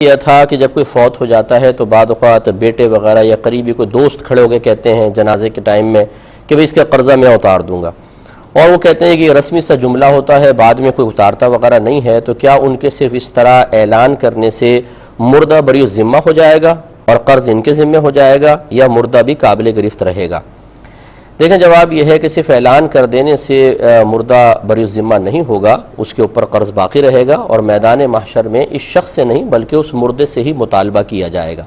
یہ تھا کہ جب کوئی فوت ہو جاتا ہے تو بعض اوقات بیٹے وغیرہ یا قریبی کوئی دوست کھڑے ہو کے کہتے ہیں جنازے کے ٹائم میں کہ بھئی اس کا قرضہ میں اتار دوں گا، اور وہ کہتے ہیں کہ یہ رسمی سا جملہ ہوتا ہے، بعد میں کوئی اتارتا وغیرہ نہیں ہے، تو کیا ان کے صرف اس طرح اعلان کرنے سے مردہ بری الذمہ ہو جائے گا اور قرض ان کے ذمہ ہو جائے گا، یا مردہ بھی قابل گرفت رہے گا؟ دیکھیں، جواب یہ ہے کہ صرف اعلان کر دینے سے مردہ بری الذمہ نہیں ہوگا، اس کے اوپر قرض باقی رہے گا، اور میدان محشر میں اس شخص سے نہیں بلکہ اس مردے سے ہی مطالبہ کیا جائے گا۔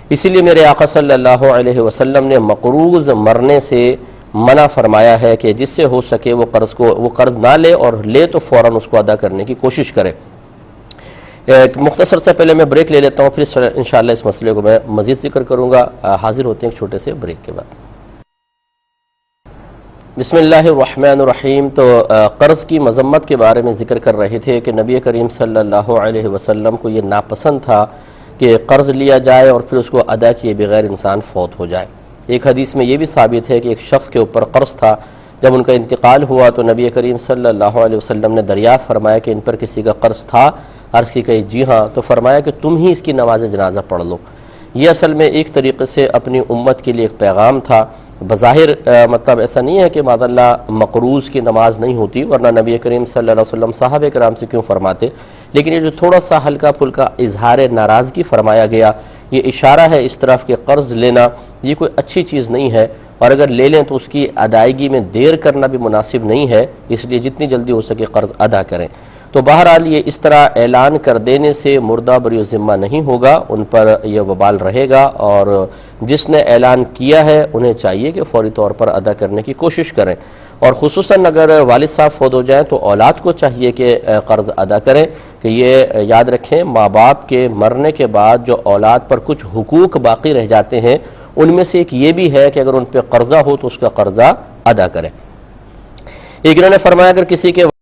اسی لیے میرے آقا صلی اللہ علیہ وسلم نے مقروض مرنے سے منع فرمایا ہے کہ جس سے ہو سکے وہ قرض نہ لے، اور لے تو فوراً اس کو ادا کرنے کی کوشش کرے۔ مختصر سے پہلے میں بریک لے لیتا ہوں، پھر انشاءاللہ اس مسئلے کو میں مزید ذکر کروں گا۔ حاضر ہوتے ہیں ایک چھوٹے سے بریک کے بعد۔ بسم اللہ الرحمن الرحیم۔ تو قرض کی مذمت کے بارے میں ذکر کر رہے تھے کہ نبی کریم صلی اللہ علیہ وسلم کو یہ ناپسند تھا کہ قرض لیا جائے اور پھر اس کو ادا کیے بغیر انسان فوت ہو جائے۔ ایک حدیث میں یہ بھی ثابت ہے کہ ایک شخص کے اوپر قرض تھا، جب ان کا انتقال ہوا تو نبی کریم صلی اللہ علیہ وسلم نے دریافت فرمایا کہ ان پر کسی کا قرض تھا؟ عرض کی کہ جی ہاں، تو فرمایا کہ تم ہی اس کی نماز جنازہ پڑھ لو۔ یہ اصل میں ایک طریقے سے اپنی امت کے لیے ایک پیغام تھا۔ بظاہر مطلب ایسا نہیں ہے کہ معاذ اللہ مقروض کی نماز نہیں ہوتی، ورنہ نبی کریم صلی اللہ علیہ وسلم صحابہ کرام سے کیوں فرماتے، لیکن یہ جو تھوڑا سا ہلکا پھلکا اظہار ناراضگی فرمایا گیا، یہ اشارہ ہے اس طرف کہ قرض لینا یہ کوئی اچھی چیز نہیں ہے، اور اگر لے لیں تو اس کی ادائیگی میں دیر کرنا بھی مناسب نہیں ہے، اس لیے جتنی جلدی ہو سکے قرض ادا کریں۔ تو بہرحال یہ اس طرح اعلان کر دینے سے مردہ بری الذمہ نہیں ہوگا، ان پر یہ وبال رہے گا، اور جس نے اعلان کیا ہے انہیں چاہیے کہ فوری طور پر ادا کرنے کی کوشش کریں، اور خصوصاً اگر والد صاحب فوت ہو جائیں تو اولاد کو چاہیے کہ قرض ادا کریں، کہ یہ یاد رکھیں ماں باپ کے مرنے کے بعد جو اولاد پر کچھ حقوق باقی رہ جاتے ہیں ان میں سے ایک یہ بھی ہے کہ اگر ان پہ قرضہ ہو تو اس کا قرضہ ادا کریں۔ ایک انہوں نے فرمایا اگر کسی کے